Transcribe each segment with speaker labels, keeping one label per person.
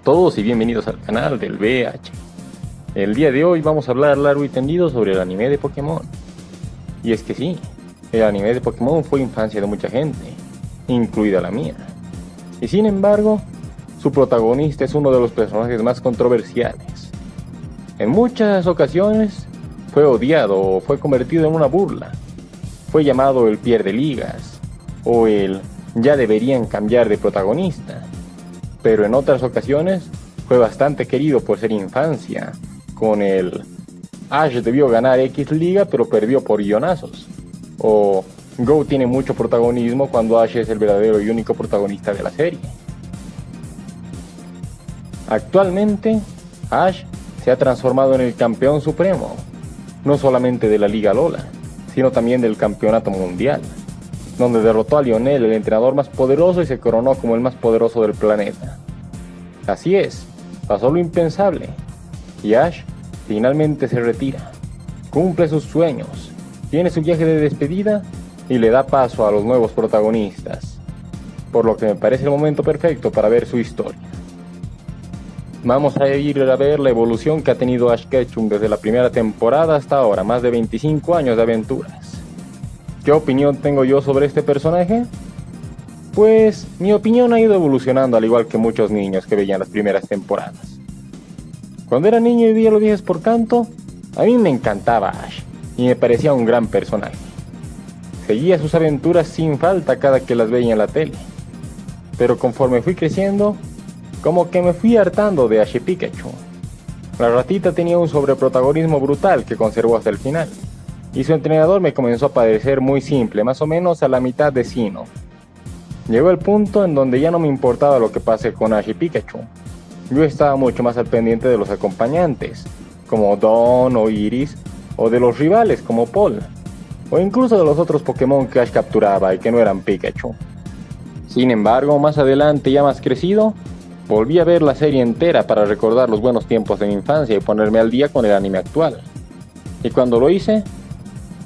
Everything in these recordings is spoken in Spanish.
Speaker 1: todos y bienvenidos al canal del BH. El día de hoy vamos a hablar largo y tendido sobre el anime de Pokémon. Y es que sí, el anime de Pokémon fue infancia de mucha gente, incluida la mía. Y sin embargo, su protagonista es uno de los personajes más controversiales. En muchas ocasiones fue odiado o fue convertido en una burla. Fue llamado el pierdeligas o el ya deberían cambiar de protagonista. Pero en otras ocasiones fue bastante querido por ser infancia, con el Ash debió ganar X liga pero perdió por guionazos, o Go tiene mucho protagonismo cuando Ash es el verdadero y único protagonista de la serie. Actualmente, Ash se ha transformado en el campeón supremo, no solamente de la Liga Alola, sino también del campeonato mundial, donde derrotó a Lionel, el entrenador más poderoso, y se coronó como el más poderoso del planeta. Así es, pasó lo impensable, y Ash finalmente se retira, cumple sus sueños, tiene su viaje de despedida y le da paso a los nuevos protagonistas, por lo que me parece el momento perfecto para ver su historia. Vamos a ir a ver la evolución que ha tenido Ash Ketchum desde la primera temporada hasta ahora, más de 25 años de aventuras. ¿Qué opinión tengo yo sobre este personaje? Pues mi opinión ha ido evolucionando al igual que muchos niños que veían las primeras temporadas. Cuando era niño y veía los viajes por canto, a mí me encantaba Ash y me parecía un gran personaje. Seguía sus aventuras sin falta cada que las veía en la tele. Pero conforme fui creciendo, como que me fui hartando de Ash y Pikachu. La ratita tenía un sobreprotagonismo brutal que conservó hasta el final, y su entrenador me comenzó a parecer muy simple, más o menos a la mitad de Sinnoh. Llegó el punto en donde ya no me importaba lo que pase con Ash y Pikachu. Yo estaba mucho más al pendiente de los acompañantes, como Dawn o Iris, o de los rivales como Paul, o incluso de los otros Pokémon que Ash capturaba y que no eran Pikachu. Sin embargo, más adelante, ya más crecido, volví a ver la serie entera para recordar los buenos tiempos de mi infancia y ponerme al día con el anime actual. Y cuando lo hice,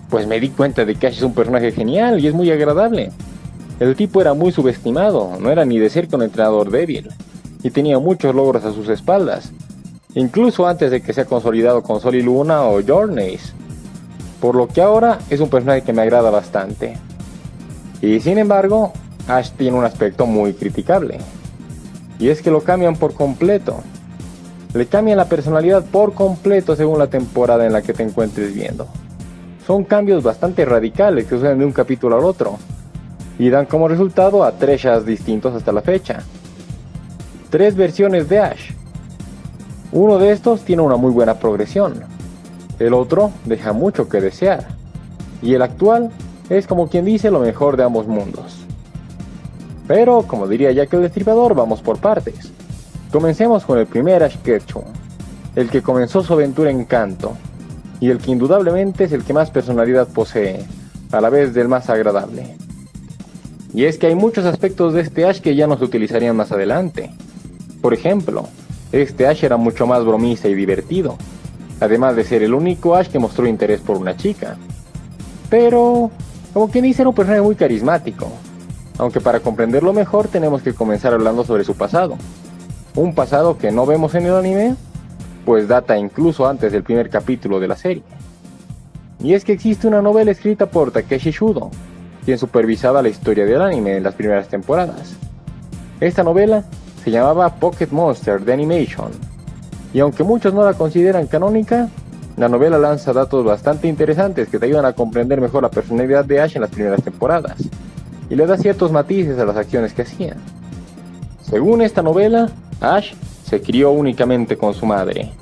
Speaker 1: pues me di cuenta de que Ash es un personaje genial y es muy agradable. El tipo era muy subestimado, no era ni de cerca un entrenador débil, y tenía muchos logros a sus espaldas, incluso antes de que sea consolidado con Sol y Luna o Journeys, por lo que ahora es un personaje que me agrada bastante. Y sin embargo, Ash tiene un aspecto muy criticable, y es que lo cambian por completo. Le cambian la personalidad por completo según la temporada en la que te encuentres viendo. Son cambios bastante radicales que suceden de un capítulo al otro, y dan como resultado a 3 Ash distintos hasta la fecha. 3 versiones de Ash. Uno de estos tiene una muy buena progresión, el otro deja mucho que desear, y el actual es como quien dice lo mejor de ambos mundos. Pero, como diría Jack el Destripador, vamos por partes. Comencemos con el primer Ash Ketchum, el que comenzó su aventura en Kanto, y el que indudablemente es el que más personalidad posee, a la vez del más agradable. Y es que hay muchos aspectos de este Ash que ya no se utilizarían más adelante. Por ejemplo, este Ash era mucho más bromista y divertido, además de ser el único Ash que mostró interés por una chica. Pero, como quien dice, era un personaje muy carismático, aunque para comprenderlo mejor tenemos que comenzar hablando sobre su pasado. Un pasado que no vemos en el anime, pues data incluso antes del primer capítulo de la serie. Y es que existe una novela escrita por Takeshi Shudo, quien supervisaba la historia del anime en las primeras temporadas. Esta novela se llamaba Pocket Monster The Animation, y aunque muchos no la consideran canónica, la novela lanza datos bastante interesantes que te ayudan a comprender mejor la personalidad de Ash en las primeras temporadas, y le da ciertos matices a las acciones que hacía. Según esta novela, Ash se crió únicamente con su madre,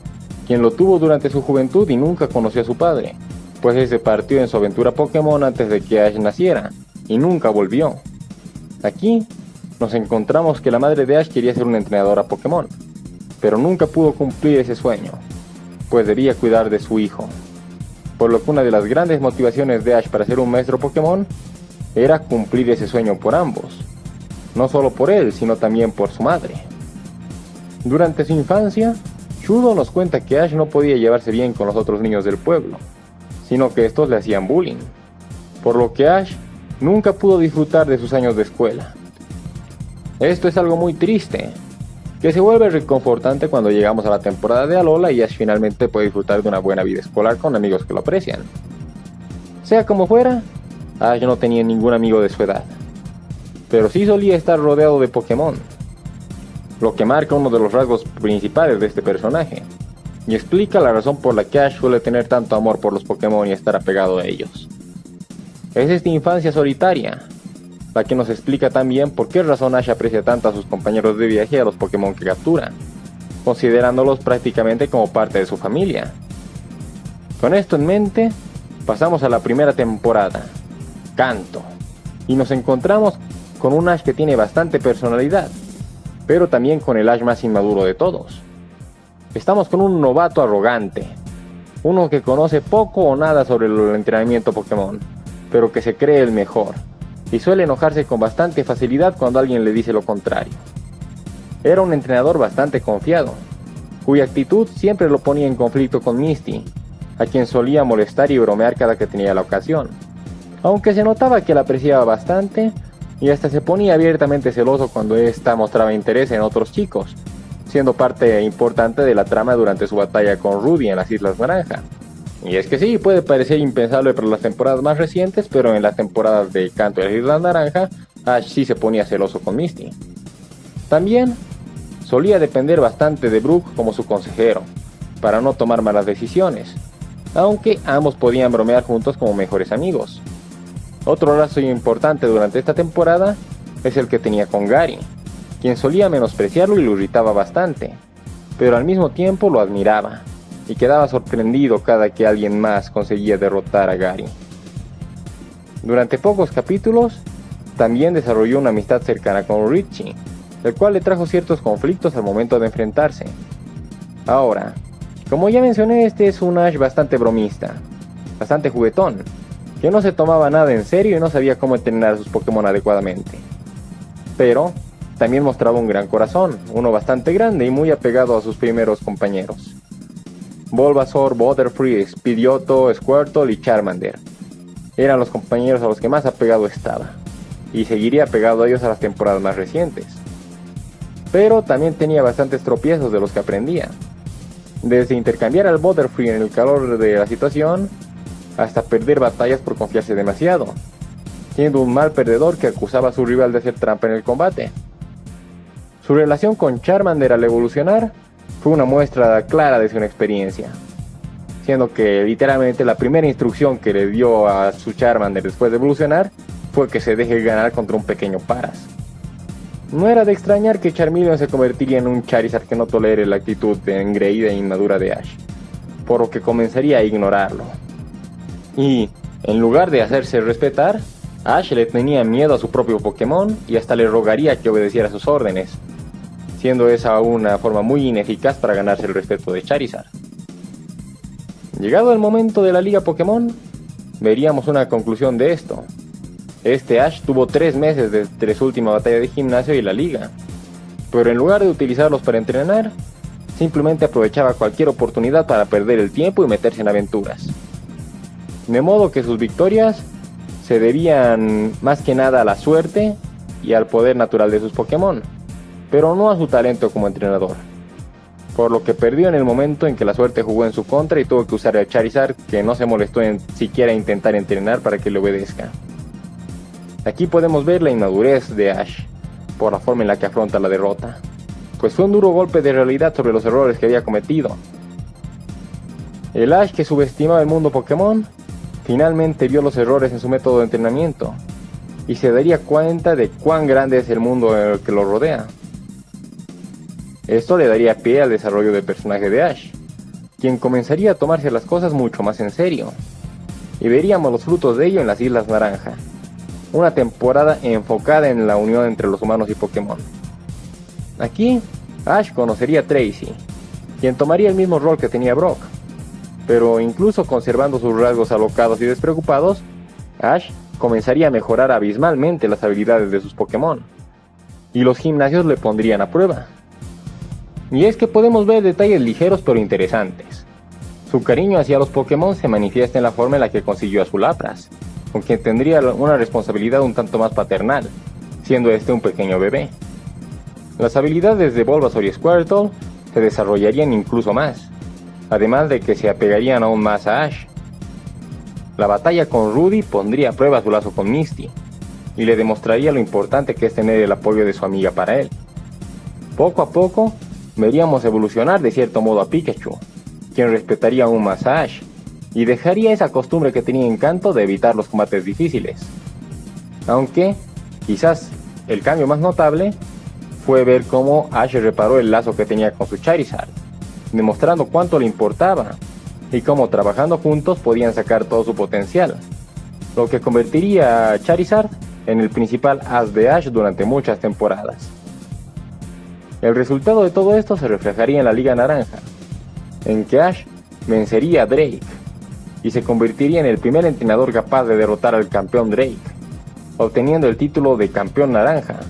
Speaker 1: quien lo tuvo durante su juventud y nunca conoció a su padre, pues él se partió en su aventura Pokémon antes de que Ash naciera, y nunca volvió. Aquí nos encontramos que la madre de Ash quería ser una entrenadora Pokémon, pero nunca pudo cumplir ese sueño, pues debía cuidar de su hijo, por lo que una de las grandes motivaciones de Ash para ser un maestro Pokémon era cumplir ese sueño por ambos, no solo por él, sino también por su madre. Durante su infancia, Shudo nos cuenta que Ash no podía llevarse bien con los otros niños del pueblo, sino que estos le hacían bullying, por lo que Ash nunca pudo disfrutar de sus años de escuela. Esto es algo muy triste, que se vuelve reconfortante cuando llegamos a la temporada de Alola y Ash finalmente puede disfrutar de una buena vida escolar con amigos que lo aprecian. Sea como fuera, Ash no tenía ningún amigo de su edad, pero sí solía estar rodeado de Pokémon, lo que marca uno de los rasgos principales de este personaje, y explica la razón por la que Ash suele tener tanto amor por los Pokémon y estar apegado a ellos. Es esta infancia solitaria la que nos explica también por qué razón Ash aprecia tanto a sus compañeros de viaje y a los Pokémon que captura, considerándolos prácticamente como parte de su familia. Con esto en mente, pasamos a la primera temporada, Kanto, y nos encontramos con un Ash que tiene bastante personalidad, pero también con el Ash más inmaduro de todos. Estamos con un novato arrogante, uno que conoce poco o nada sobre el entrenamiento Pokémon, pero que se cree el mejor, y suele enojarse con bastante facilidad cuando alguien le dice lo contrario. Era un entrenador bastante confiado, cuya actitud siempre lo ponía en conflicto con Misty, a quien solía molestar y bromear cada que tenía la ocasión, aunque se notaba que la apreciaba bastante y hasta se ponía abiertamente celoso cuando ésta mostraba interés en otros chicos, siendo parte importante de la trama durante su batalla con Ruby en las Islas Naranja. Y es que sí, puede parecer impensable para las temporadas más recientes, pero en las temporadas de Kanto y las Islas Naranja, Ash sí se ponía celoso con Misty. También solía depender bastante de Brook como su consejero, para no tomar malas decisiones, aunque ambos podían bromear juntos como mejores amigos. Otro lazo importante durante esta temporada es el que tenía con Gary, quien solía menospreciarlo y lo irritaba bastante, pero al mismo tiempo lo admiraba, y quedaba sorprendido cada que alguien más conseguía derrotar a Gary. Durante pocos capítulos, también desarrolló una amistad cercana con Richie, el cual le trajo ciertos conflictos al momento de enfrentarse. Ahora, como ya mencioné, este es un Ash bastante bromista, bastante juguetón, que no se tomaba nada en serio y no sabía cómo entrenar a sus Pokémon adecuadamente. Pero también mostraba un gran corazón, uno bastante grande y muy apegado a sus primeros compañeros. Bulbasaur, Butterfree, Pidgeotto, Squirtle y Charmander eran los compañeros a los que más apegado estaba, y seguiría apegado a ellos a las temporadas más recientes. Pero también tenía bastantes tropiezos de los que aprendía, desde intercambiar al Butterfree en el calor de la situación, hasta perder batallas por confiarse demasiado, siendo un mal perdedor que acusaba a su rival de hacer trampa en el combate. Su relación con Charmander al evolucionar fue una muestra clara de su inexperiencia, siendo que literalmente la primera instrucción que le dio a su Charmander después de evolucionar fue que se deje ganar contra un pequeño Paras. No era de extrañar que Charmeleon se convertiría en un Charizard que no tolere la actitud engreída e inmadura de Ash, por lo que comenzaría a ignorarlo. Y, en lugar de hacerse respetar, Ash le tenía miedo a su propio Pokémon y hasta le rogaría que obedeciera sus órdenes, siendo esa una forma muy ineficaz para ganarse el respeto de Charizard. Llegado el momento de la Liga Pokémon, veríamos una conclusión de esto. Este Ash tuvo 3 meses entre su última batalla de gimnasio y la Liga, pero en lugar de utilizarlos para entrenar, simplemente aprovechaba cualquier oportunidad para perder el tiempo y meterse en aventuras. De modo que sus victorias se debían más que nada a la suerte y al poder natural de sus Pokémon, pero no a su talento como entrenador, por lo que perdió en el momento en que la suerte jugó en su contra y tuvo que usar a Charizard, que no se molestó en siquiera intentar entrenar para que le obedezca. Aquí podemos ver la inmadurez de Ash, por la forma en la que afronta la derrota, pues fue un duro golpe de realidad sobre los errores que había cometido. El Ash que subestimaba el mundo Pokémon, finalmente vio los errores en su método de entrenamiento, y se daría cuenta de cuán grande es el mundo en el que lo rodea. Esto le daría pie al desarrollo del personaje de Ash, quien comenzaría a tomarse las cosas mucho más en serio, y veríamos los frutos de ello en las Islas Naranja, una temporada enfocada en la unión entre los humanos y Pokémon. Aquí, Ash conocería a Tracy, quien tomaría el mismo rol que tenía Brock, pero incluso conservando sus rasgos alocados y despreocupados, Ash comenzaría a mejorar abismalmente las habilidades de sus Pokémon, y los gimnasios le pondrían a prueba. Y es que podemos ver detalles ligeros pero interesantes. Su cariño hacia los Pokémon se manifiesta en la forma en la que consiguió a su Lapras, con quien tendría una responsabilidad un tanto más paternal, siendo este un pequeño bebé. Las habilidades de Bulbasaur y Squirtle se desarrollarían incluso más, además de que se apegarían aún más a Ash. La batalla con Rudy pondría a prueba su lazo con Misty, y le demostraría lo importante que es tener el apoyo de su amiga para él. Poco a poco, veríamos evolucionar de cierto modo a Pikachu, quien respetaría aún más a Ash, y dejaría esa costumbre que tenía Encanto de evitar los combates difíciles. Aunque, quizás, el cambio más notable fue ver cómo Ash reparó el lazo que tenía con su Charizard, demostrando cuánto le importaba, y cómo trabajando juntos podían sacar todo su potencial, lo que convertiría a Charizard en el principal as de Ash durante muchas temporadas. El resultado de todo esto se reflejaría en la Liga Naranja, en que Ash vencería a Drake, y se convertiría en el primer entrenador capaz de derrotar al campeón Drake, obteniendo el título de campeón naranja,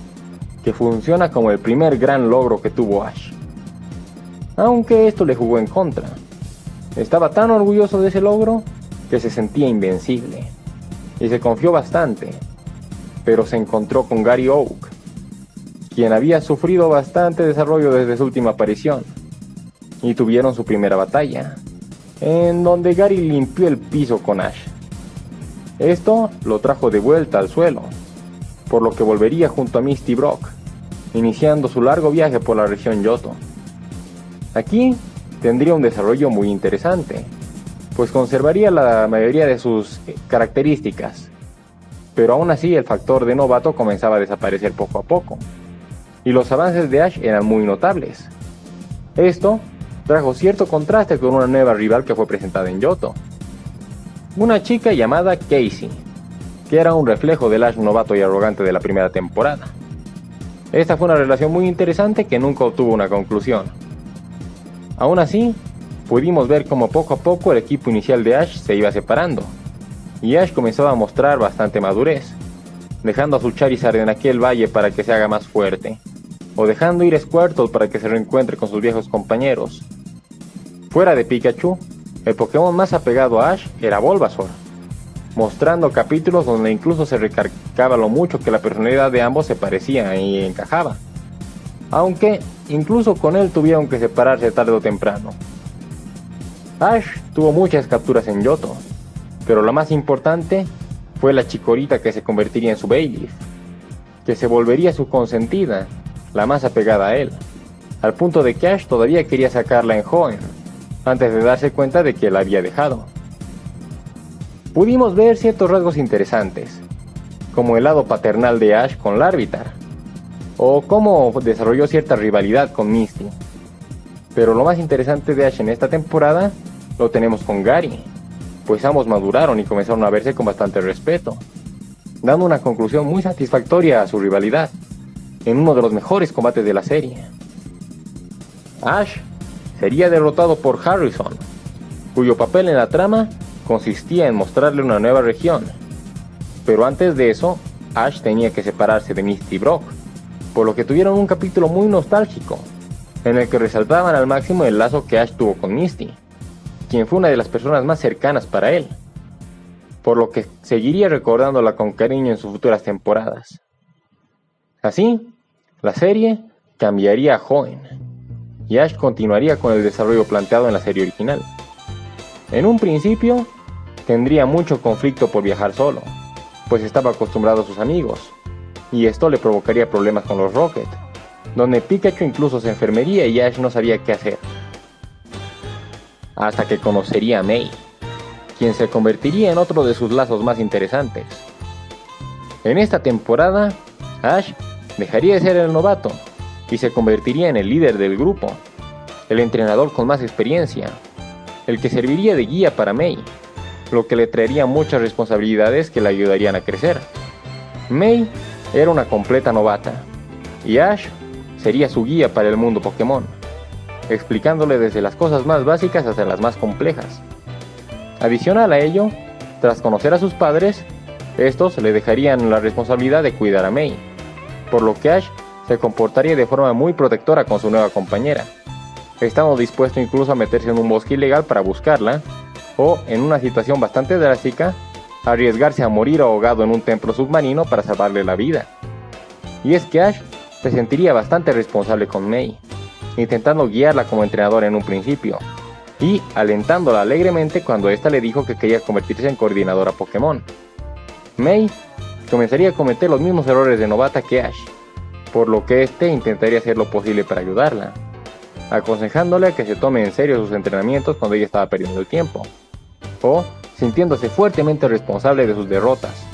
Speaker 1: que funciona como el primer gran logro que tuvo Ash. Aunque esto le jugó en contra. Estaba tan orgulloso de ese logro que se sentía invencible, y se confió bastante, pero se encontró con Gary Oak, quien había sufrido bastante desarrollo desde su última aparición, y tuvieron su primera batalla, en donde Gary limpió el piso con Ash. Esto lo trajo de vuelta al suelo, por lo que volvería junto a Misty y Brock, iniciando su largo viaje por la región Johto. Aquí tendría un desarrollo muy interesante, pues conservaría la mayoría de sus características, pero aún así el factor de novato comenzaba a desaparecer poco a poco, y los avances de Ash eran muy notables. Esto trajo cierto contraste con una nueva rival que fue presentada en Johto, una chica llamada Casey, que era un reflejo del Ash novato y arrogante de la primera temporada. Esta fue una relación muy interesante que nunca obtuvo una conclusión. Aún así, pudimos ver cómo poco a poco el equipo inicial de Ash se iba separando, y Ash comenzaba a mostrar bastante madurez, dejando a su Charizard en aquel valle para que se haga más fuerte, o dejando ir a Squirtle para que se reencuentre con sus viejos compañeros. Fuera de Pikachu, el Pokémon más apegado a Ash era Bulbasaur, mostrando capítulos donde incluso se recargaba lo mucho que la personalidad de ambos se parecía y encajaba, aunque incluso con él tuvieron que separarse tarde o temprano. Ash tuvo muchas capturas en Johto, pero la más importante fue la Chikorita, que se convertiría en su Bayleaf, que se volvería su consentida, la más apegada a él, al punto de que Ash todavía quería sacarla en Hoenn, antes de darse cuenta de que la había dejado. Pudimos ver ciertos rasgos interesantes, como el lado paternal de Ash con Larvitar, o cómo desarrolló cierta rivalidad con Misty. Pero lo más interesante de Ash en esta temporada lo tenemos con Gary, pues ambos maduraron y comenzaron a verse con bastante respeto, dando una conclusión muy satisfactoria a su rivalidad, en uno de los mejores combates de la serie. Ash sería derrotado por Harrison, cuyo papel en la trama consistía en mostrarle una nueva región, pero antes de eso, Ash tenía que separarse de Misty y Brock, por lo que tuvieron un capítulo muy nostálgico, en el que resaltaban al máximo el lazo que Ash tuvo con Misty, quien fue una de las personas más cercanas para él, por lo que seguiría recordándola con cariño en sus futuras temporadas. Así, la serie cambiaría a Hoenn, y Ash continuaría con el desarrollo planteado en la serie original. En un principio, tendría mucho conflicto por viajar solo, pues estaba acostumbrado a sus amigos, y esto le provocaría problemas con los Rocket, donde Pikachu incluso se enfermaría y Ash no sabía qué hacer. Hasta que conocería a May, quien se convertiría en otro de sus lazos más interesantes. En esta temporada, Ash dejaría de ser el novato y se convertiría en el líder del grupo, el entrenador con más experiencia, el que serviría de guía para May, lo que le traería muchas responsabilidades que le ayudarían a crecer. May era una completa novata, y Ash sería su guía para el mundo Pokémon, explicándole desde las cosas más básicas hasta las más complejas. Adicional a ello, tras conocer a sus padres, estos le dejarían la responsabilidad de cuidar a May, por lo que Ash se comportaría de forma muy protectora con su nueva compañera, estando dispuesto incluso a meterse en un bosque ilegal para buscarla, o, en una situación bastante drástica, arriesgarse a morir ahogado en un templo submarino para salvarle la vida. Y es que Ash se sentiría bastante responsable con Mei, intentando guiarla como entrenadora en un principio, y alentándola alegremente cuando ésta le dijo que quería convertirse en coordinadora Pokémon. Mei comenzaría a cometer los mismos errores de novata que Ash, por lo que este intentaría hacer lo posible para ayudarla, aconsejándole a que se tome en serio sus entrenamientos cuando ella estaba perdiendo el tiempo, o sintiéndose fuertemente responsable de sus derrotas.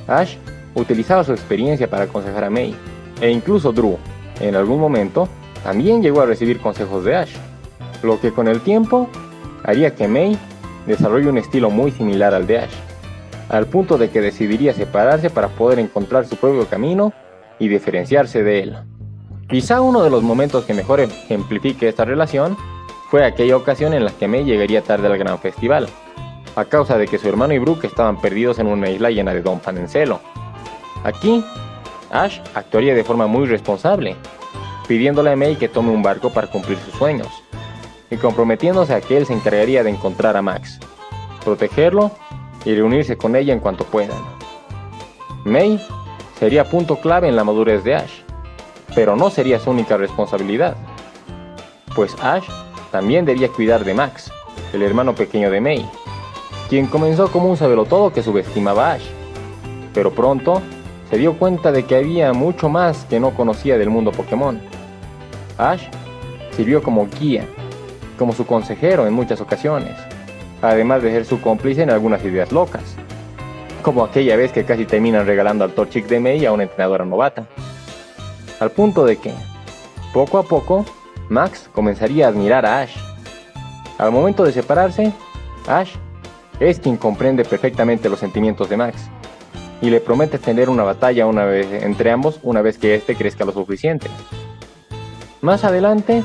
Speaker 1: Ash utilizaba su experiencia para aconsejar a Mei, e incluso Drew, en algún momento, también llegó a recibir consejos de Ash, lo que con el tiempo haría que Mei desarrolle un estilo muy similar al de Ash, al punto de que decidiría separarse para poder encontrar su propio camino y diferenciarse de él. Quizá uno de los momentos que mejor ejemplifique esta relación fue aquella ocasión en la que Mei llegaría tarde al gran festival, a causa de que su hermano y Brook estaban perdidos en una isla llena de Donphan en celo. Aquí, Ash actuaría de forma muy responsable, pidiéndole a Mei que tome un barco para cumplir sus sueños, y comprometiéndose a que él se encargaría de encontrar a Max, protegerlo y reunirse con ella en cuanto puedan. Mei sería punto clave en la madurez de Ash, pero no sería su única responsabilidad, pues Ash también debía cuidar de Max, el hermano pequeño de Mei, quien comenzó como un sabelotodo que subestimaba a Ash, pero pronto se dio cuenta de que había mucho más que no conocía del mundo Pokémon. Ash sirvió como guía, como su consejero en muchas ocasiones, además de ser su cómplice en algunas ideas locas, como aquella vez que casi terminan regalando al Torchic de Mei a una entrenadora novata. Al punto de que, poco a poco, Max comenzaría a admirar a Ash. Al momento de separarse, Ash es quien comprende perfectamente los sentimientos de Max, y le promete tener una batalla entre ambos una vez que éste crezca lo suficiente. Más adelante,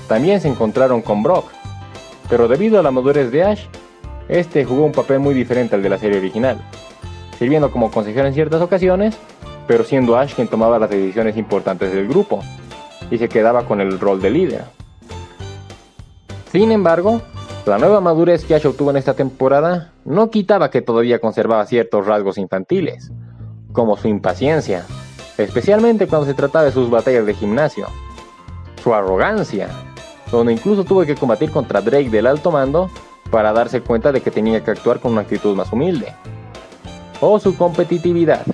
Speaker 1: también se encontraron con Brock, pero debido a la madurez de Ash, este jugó un papel muy diferente al de la serie original, sirviendo como consejero en ciertas ocasiones, pero siendo Ash quien tomaba las decisiones importantes del grupo, y se quedaba con el rol de líder. Sin embargo, la nueva madurez que Ash obtuvo en esta temporada no quitaba que todavía conservaba ciertos rasgos infantiles, como su impaciencia, especialmente cuando se trataba de sus batallas de gimnasio, su arrogancia, donde incluso tuvo que combatir contra Drake del alto mando para darse cuenta de que tenía que actuar con una actitud más humilde, o su competitividad,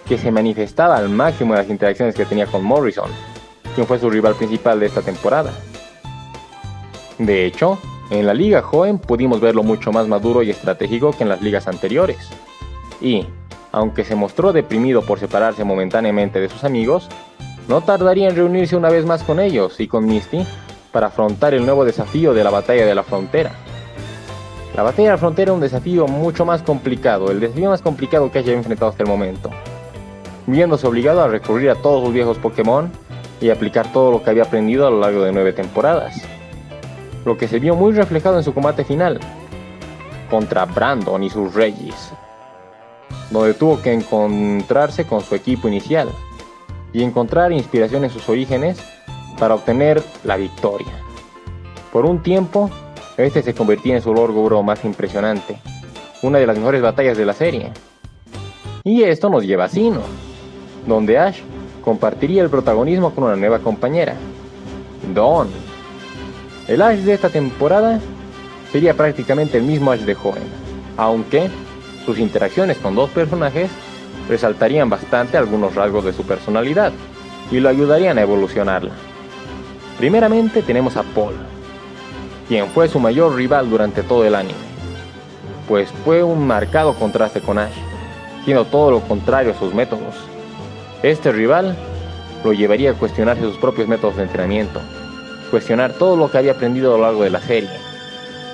Speaker 1: que se manifestaba al máximo en las interacciones que tenía con Morrison, quien fue su rival principal de esta temporada. De hecho, en la liga joven pudimos verlo mucho más maduro y estratégico que en las ligas anteriores, y, aunque se mostró deprimido por separarse momentáneamente de sus amigos, no tardaría en reunirse una vez más con ellos y con Misty para afrontar el nuevo desafío de la Batalla de la Frontera. La Batalla de la Frontera era un desafío mucho más complicado, el desafío más complicado que haya enfrentado hasta el momento, viéndose obligado a recurrir a todos sus viejos Pokémon y aplicar todo lo que había aprendido a lo largo de 9 temporadas, lo que se vio muy reflejado en su combate final, contra Brandon y sus Regis, donde tuvo que encontrarse con su equipo inicial y encontrar inspiración en sus orígenes para obtener la victoria. Por un tiempo, este se convertía en su logro más impresionante, una de las mejores batallas de la serie. Y esto nos lleva a Sinnoh, donde Ash compartiría el protagonismo con una nueva compañera, Dawn. El Ash de esta temporada sería prácticamente el mismo Ash de joven, aunque sus interacciones con dos personajes resaltarían bastante algunos rasgos de su personalidad y lo ayudarían a evolucionarla. Primeramente tenemos a Paul, quien fue su mayor rival durante todo el anime, pues fue un marcado contraste con Ash, siendo todo lo contrario a sus métodos. Este rival lo llevaría a cuestionarse sus propios métodos de entrenamiento, cuestionar todo lo que había aprendido a lo largo de la serie,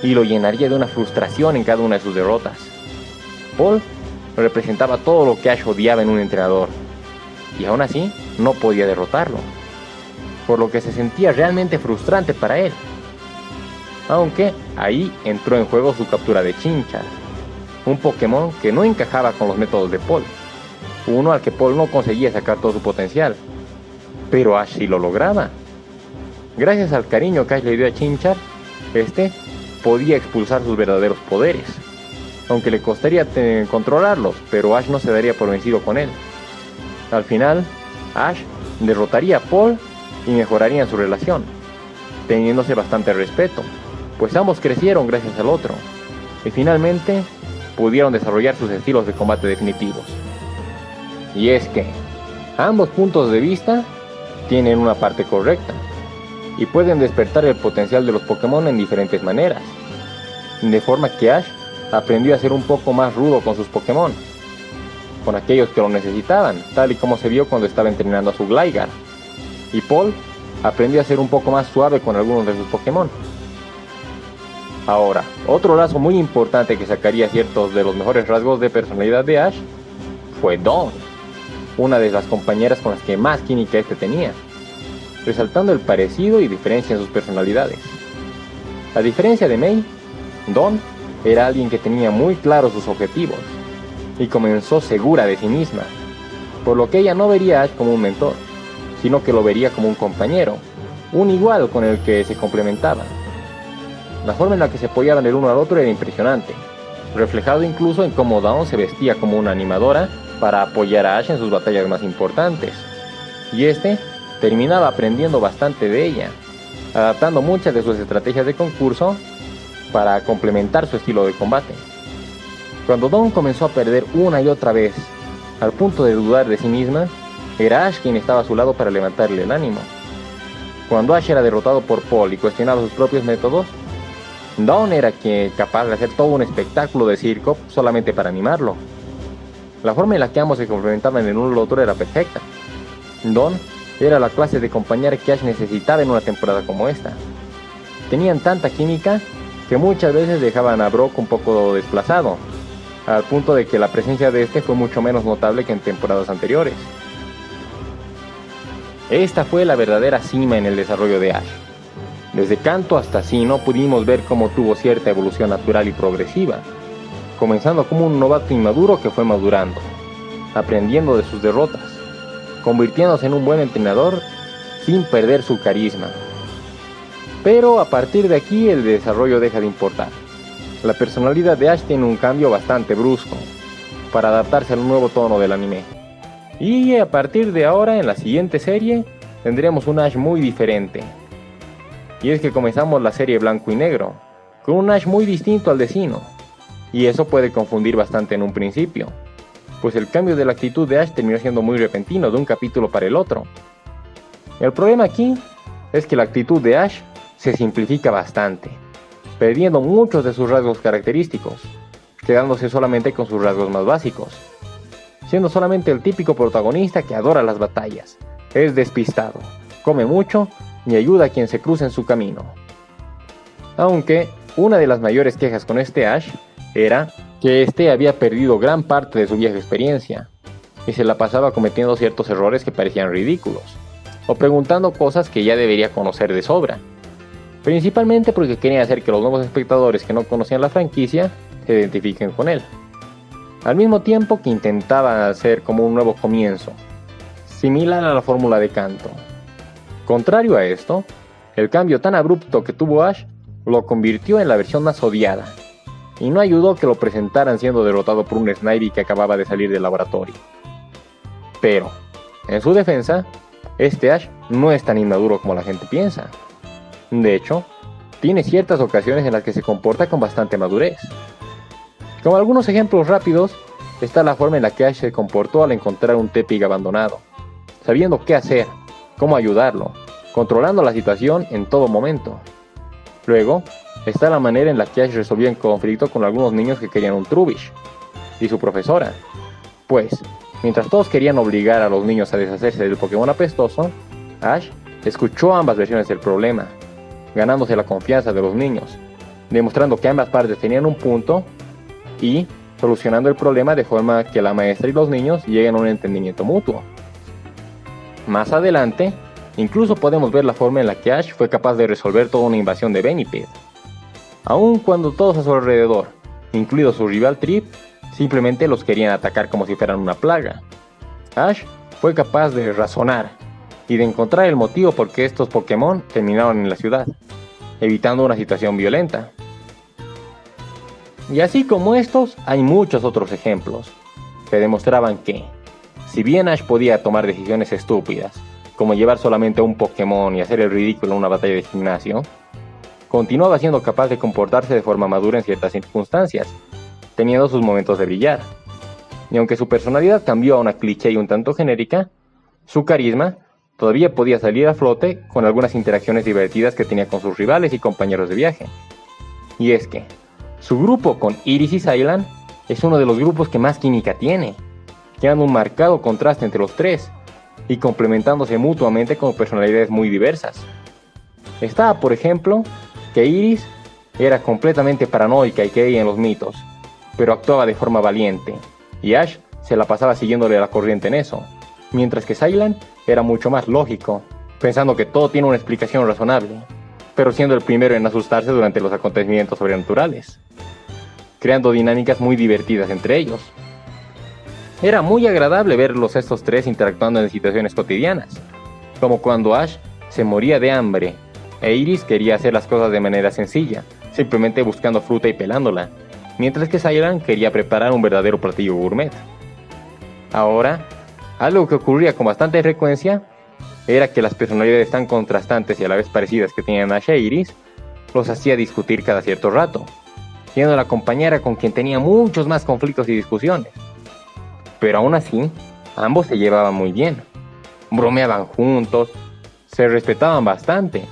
Speaker 1: y lo llenaría de una frustración en cada una de sus derrotas. Paul representaba todo lo que Ash odiaba en un entrenador, y aún así no podía derrotarlo, por lo que se sentía realmente frustrante para él. Aunque ahí entró en juego su captura de Chinchar, un Pokémon que no encajaba con los métodos de Paul, uno al que Paul no conseguía sacar todo su potencial, pero Ash sí lo lograba. Gracias al cariño que Ash le dio a Chinchar, este podía expulsar sus verdaderos poderes, aunque le costaría controlarlos, pero Ash no se daría por vencido con él. Al final, Ash derrotaría a Paul y mejorarían su relación, teniéndose bastante respeto, pues ambos crecieron gracias al otro, y finalmente pudieron desarrollar sus estilos de combate definitivos. Y es que ambos puntos de vista tienen una parte correcta, y pueden despertar el potencial de los Pokémon en diferentes maneras, de forma que Ash aprendió a ser un poco más rudo con sus Pokémon, con aquellos que lo necesitaban, tal y como se vio cuando estaba entrenando a su Gligar, y Paul aprendió a ser un poco más suave con algunos de sus Pokémon. Ahora, otro lazo muy importante que sacaría ciertos de los mejores rasgos de personalidad de Ash fue Dawn, una de las compañeras con las que más química este tenía, resaltando el parecido y diferencia en sus personalidades. A diferencia de May, Dawn era alguien que tenía muy claros sus objetivos y comenzó segura de sí misma, por lo que ella no vería a Ash como un mentor, sino que lo vería como un compañero, un igual con el que se complementaban. La forma en la que se apoyaban el uno al otro era impresionante, reflejado incluso en cómo Dawn se vestía como una animadora para apoyar a Ash en sus batallas más importantes, y este terminaba aprendiendo bastante de ella, adaptando muchas de sus estrategias de concurso para complementar su estilo de combate. Cuando Dawn comenzó a perder una y otra vez, al punto de dudar de sí misma, era Ash quien estaba a su lado para levantarle el ánimo. Cuando Ash era derrotado por Paul y cuestionaba sus propios métodos, Dawn era capaz de hacer todo un espectáculo de circo solamente para animarlo. La forma en la que ambos se complementaban el uno al otro era perfecta. Dawn era la clase de compañera que Ash necesitaba en una temporada como esta. Tenían tanta química que muchas veces dejaban a Brock un poco desplazado, al punto de que la presencia de este fue mucho menos notable que en temporadas anteriores. Esta fue la verdadera cima en el desarrollo de Ash. Desde Kanto hasta Sinnoh pudimos ver cómo tuvo cierta evolución natural y progresiva, comenzando como un novato inmaduro que fue madurando, aprendiendo de sus derrotas, convirtiéndose en un buen entrenador sin perder su carisma. Pero a partir de aquí el desarrollo deja de importar. La personalidad de Ash tiene un cambio bastante brusco, para adaptarse al nuevo tono del anime. Y a partir de ahora, en la siguiente serie, tendremos un Ash muy diferente. Y es que comenzamos la serie blanco y negro, con un Ash muy distinto al de Sinnoh. Y eso puede confundir bastante en un principio, pues el cambio de la actitud de Ash terminó siendo muy repentino de un capítulo para el otro. El problema aquí es que la actitud de Ash se simplifica bastante, perdiendo muchos de sus rasgos característicos, quedándose solamente con sus rasgos más básicos, siendo solamente el típico protagonista que adora las batallas, es despistado, come mucho y ayuda a quien se cruza en su camino. Aunque una de las mayores quejas con este Ash era que este había perdido gran parte de su vieja experiencia y se la pasaba cometiendo ciertos errores que parecían ridículos, o preguntando cosas que ya debería conocer de sobra, principalmente porque quería hacer que los nuevos espectadores que no conocían la franquicia se identifiquen con él, al mismo tiempo que intentaba hacer como un nuevo comienzo, similar a la fórmula de Kanto. Contrario a esto, el cambio tan abrupto que tuvo Ash lo convirtió en la versión más odiada, y no ayudó que lo presentaran siendo derrotado por un Snivy que acababa de salir del laboratorio. Pero, en su defensa, este Ash no es tan inmaduro como la gente piensa. De hecho, tiene ciertas ocasiones en las que se comporta con bastante madurez. Como algunos ejemplos rápidos, está la forma en la que Ash se comportó al encontrar un Tepig abandonado, sabiendo qué hacer, cómo ayudarlo, controlando la situación en todo momento. Luego, está la manera en la que Ash resolvió el conflicto con algunos niños que querían un Trubbish, y su profesora. Pues, mientras todos querían obligar a los niños a deshacerse del Pokémon apestoso, Ash escuchó ambas versiones del problema, ganándose la confianza de los niños, demostrando que ambas partes tenían un punto y solucionando el problema de forma que la maestra y los niños lleguen a un entendimiento mutuo. Más adelante, incluso podemos ver la forma en la que Ash fue capaz de resolver toda una invasión de Venipede, aun cuando todos a su alrededor, incluido su rival Trip, simplemente los querían atacar como si fueran una plaga. Ash fue capaz de razonar y de encontrar el motivo por qué estos Pokémon terminaron en la ciudad, evitando una situación violenta. Y así como estos, hay muchos otros ejemplos que demostraban que, si bien Ash podía tomar decisiones estúpidas, como llevar solamente a un Pokémon y hacer el ridículo en una batalla de gimnasio, continuaba siendo capaz de comportarse de forma madura en ciertas circunstancias, teniendo sus momentos de brillar. Y aunque su personalidad cambió a una cliché y un tanto genérica, su carisma todavía podía salir a flote con algunas interacciones divertidas que tenía con sus rivales y compañeros de viaje. Y es que su grupo con Iris y Sylan es uno de los grupos que más química tiene, creando un marcado contraste entre los tres y complementándose mutuamente con personalidades muy diversas. Estaba, por ejemplo, que Iris era completamente paranoica y creía en los mitos, pero actuaba de forma valiente, y Ash se la pasaba siguiéndole la corriente en eso, mientras que Sylan era mucho más lógico, pensando que todo tiene una explicación razonable, pero siendo el primero en asustarse durante los acontecimientos sobrenaturales, creando dinámicas muy divertidas entre ellos. Era muy agradable verlos estos tres interactuando en situaciones cotidianas, como cuando Ash se moría de hambre e Iris quería hacer las cosas de manera sencilla, simplemente buscando fruta y pelándola, mientras que Sylan quería preparar un verdadero platillo gourmet. Ahora, algo que ocurría con bastante frecuencia era que las personalidades tan contrastantes y a la vez parecidas que tenían Ash e Iris los hacía discutir cada cierto rato, siendo la compañera con quien tenía muchos más conflictos y discusiones. Pero aún así, ambos se llevaban muy bien, bromeaban juntos, se respetaban bastante,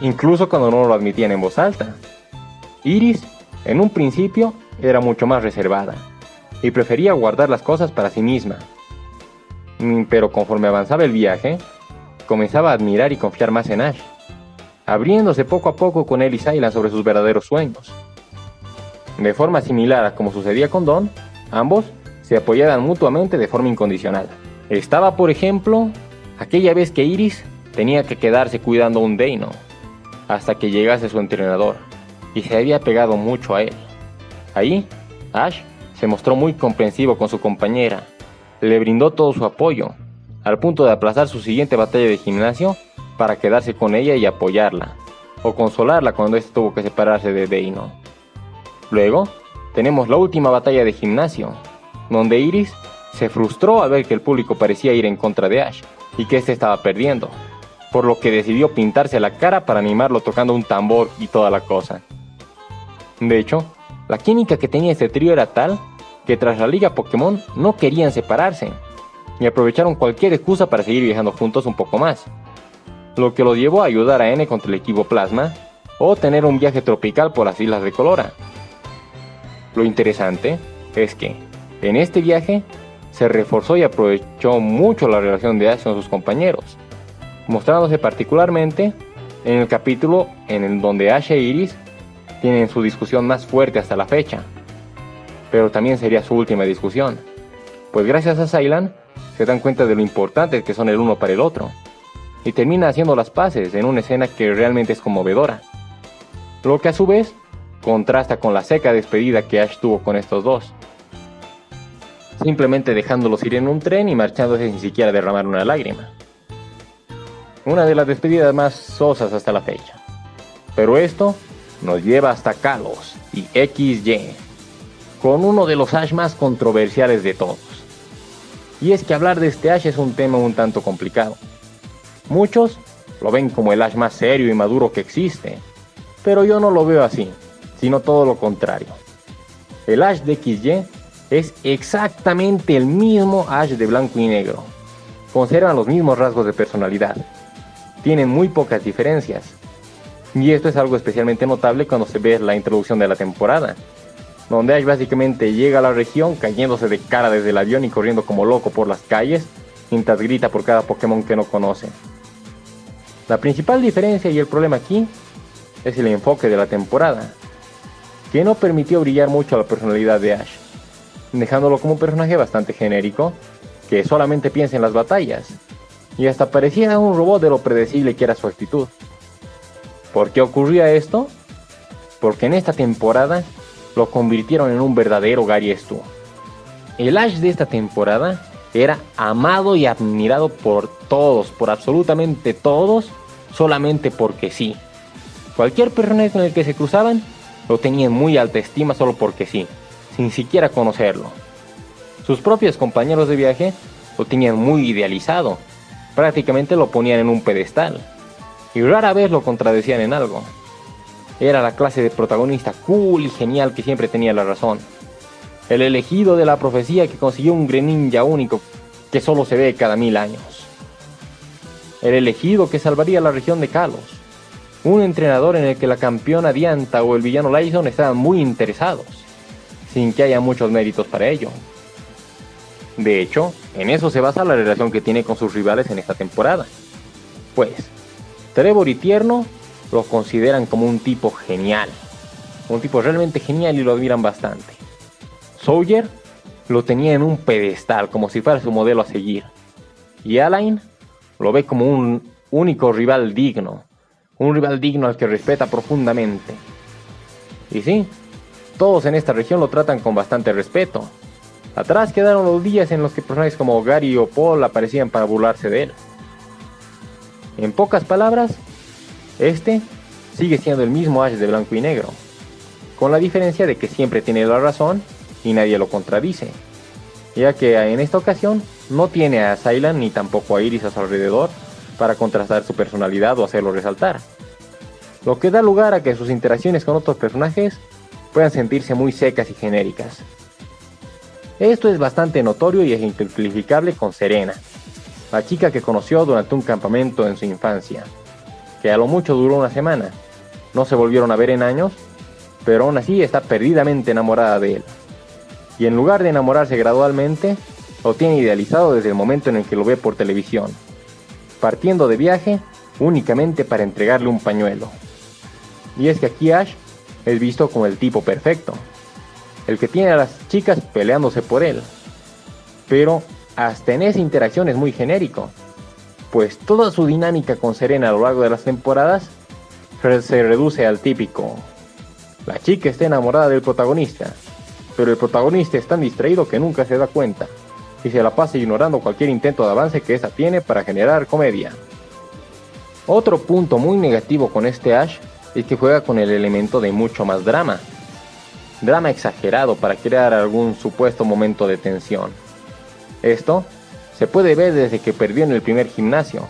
Speaker 1: incluso cuando no lo admitían en voz alta. Iris, en un principio, era mucho más reservada y prefería guardar las cosas para sí misma. Pero conforme avanzaba el viaje, comenzaba a admirar y confiar más en Ash, abriéndose poco a poco con él y Sylan sobre sus verdaderos sueños. De forma similar a como sucedía con Dawn, ambos se apoyaban mutuamente de forma incondicional. Estaba, por ejemplo, aquella vez que Iris tenía que quedarse cuidando a un Deino, hasta que llegase su entrenador, y se había pegado mucho a él. Ahí, Ash se mostró muy comprensivo con su compañera, le brindó todo su apoyo, al punto de aplazar su siguiente batalla de gimnasio para quedarse con ella y apoyarla, o consolarla cuando éste tuvo que separarse de Deino. Luego, tenemos la última batalla de gimnasio, donde Iris se frustró al ver que el público parecía ir en contra de Ash y que éste estaba perdiendo, por lo que decidió pintarse la cara para animarlo tocando un tambor y toda la cosa. De hecho, la química que tenía este trío era tal que tras la Liga Pokémon no querían separarse y aprovecharon cualquier excusa para seguir viajando juntos un poco más, lo que los llevó a ayudar a N contra el equipo Plasma o tener un viaje tropical por las islas de Colora. Lo interesante es que en este viaje se reforzó y aprovechó mucho la relación de Ash con sus compañeros, mostrándose particularmente en el capítulo en el donde Ash e Iris tienen su discusión más fuerte hasta la fecha, pero también sería su última discusión, pues gracias a Sylan se dan cuenta de lo importantes que son el uno para el otro, y termina haciendo las paces en una escena que realmente es conmovedora, lo que a su vez contrasta con la seca despedida que Ash tuvo con estos dos, simplemente dejándolos ir en un tren y marchándose sin siquiera derramar una lágrima. Una de las despedidas más sosas hasta la fecha. Pero esto nos lleva hasta Kalos y XY, con uno de los Ash más controversiales de todos. Y es que hablar de este Ash es un tema un tanto complicado. Muchos lo ven como el Ash más serio y maduro que existe, pero yo no lo veo así, sino todo lo contrario. El Ash de XY es exactamente el mismo Ash de blanco y negro. Conservan los mismos rasgos de personalidad. Tienen muy pocas diferencias. Y esto es algo especialmente notable cuando se ve la introducción de la temporada, donde Ash básicamente llega a la región cayéndose de cara desde el avión y corriendo como loco por las calles, mientras grita por cada Pokémon que no conoce. La principal diferencia y el problema aquí es el enfoque de la temporada, que no permitió brillar mucho a la personalidad de Ash, dejándolo como un personaje bastante genérico, que solamente piensa en las batallas, y hasta parecía un robot de lo predecible que era su actitud. ¿Por qué ocurría esto? Porque en esta temporada lo convirtieron en un verdadero Gary Stu. El Ash de esta temporada era amado y admirado por todos, por absolutamente todos, solamente porque sí. Cualquier personaje con el que se cruzaban lo tenía en muy alta estima solo porque sí, sin siquiera conocerlo. Sus propios compañeros de viaje lo tenían muy idealizado, prácticamente lo ponían en un pedestal, y rara vez lo contradecían en algo. Era la clase de protagonista cool y genial que siempre tenía la razón. El elegido de la profecía que consiguió un Greninja único que solo se ve cada 1000 años. El elegido que salvaría la región de Kalos. Un entrenador en el que la campeona Dianta o el villano Lyson estaban muy interesados, sin que haya muchos méritos para ello. De hecho, en eso se basa la relación que tiene con sus rivales en esta temporada. Pues, Trevor y Tierno lo consideran como un tipo genial. Un tipo realmente genial y lo admiran bastante. Sawyer lo tenía en un pedestal como si fuera su modelo a seguir. Y Alain lo ve como un único rival digno. Un rival digno al que respeta profundamente. Y sí, todos en esta región lo tratan con bastante respeto. Atrás quedaron los días en los que personajes como Gary o Paul aparecían para burlarse de él. En pocas palabras, este sigue siendo el mismo Ash de blanco y negro, con la diferencia de que siempre tiene la razón y nadie lo contradice, ya que en esta ocasión no tiene a Sylan ni tampoco a Iris a su alrededor para contrastar su personalidad o hacerlo resaltar, lo que da lugar a que sus interacciones con otros personajes puedan sentirse muy secas y genéricas. Esto es bastante notorio y ejemplificable con Serena, la chica que conoció durante un campamento en su infancia, que a lo mucho duró una semana. No se volvieron a ver en años, pero aún así está perdidamente enamorada de él. Y en lugar de enamorarse gradualmente, lo tiene idealizado desde el momento en el que lo ve por televisión, partiendo de viaje únicamente para entregarle un pañuelo. Y es que aquí Ash es visto como el tipo perfecto, el que tiene a las chicas peleándose por él. Pero hasta en esa interacción es muy genérico, pues toda su dinámica con Serena a lo largo de las temporadas se reduce al típico: la chica está enamorada del protagonista, pero el protagonista es tan distraído que nunca se da cuenta, y se la pasa ignorando cualquier intento de avance que esta tiene para generar comedia. Otro punto muy negativo con este Ash es que juega con el elemento de mucho más drama. Drama exagerado para crear algún supuesto momento de tensión. Esto se puede ver desde que perdió en el primer gimnasio,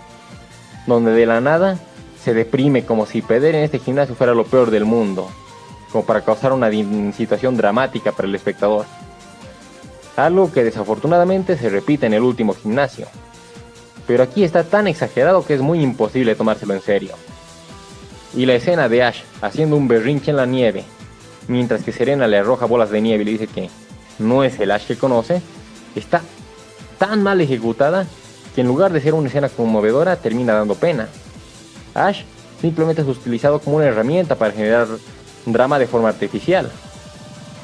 Speaker 1: donde de la nada se deprime como si perder en este gimnasio fuera lo peor del mundo, como para causar una situación dramática para el espectador. Algo que desafortunadamente se repite en el último gimnasio, pero aquí está tan exagerado que es muy imposible tomárselo en serio. Y la escena de Ash haciendo un berrinche en la nieve, mientras que Serena le arroja bolas de nieve y le dice que no es el Ash que conoce, está tan mal ejecutada que en lugar de ser una escena conmovedora termina dando pena. Ash simplemente es utilizado como una herramienta para generar drama de forma artificial.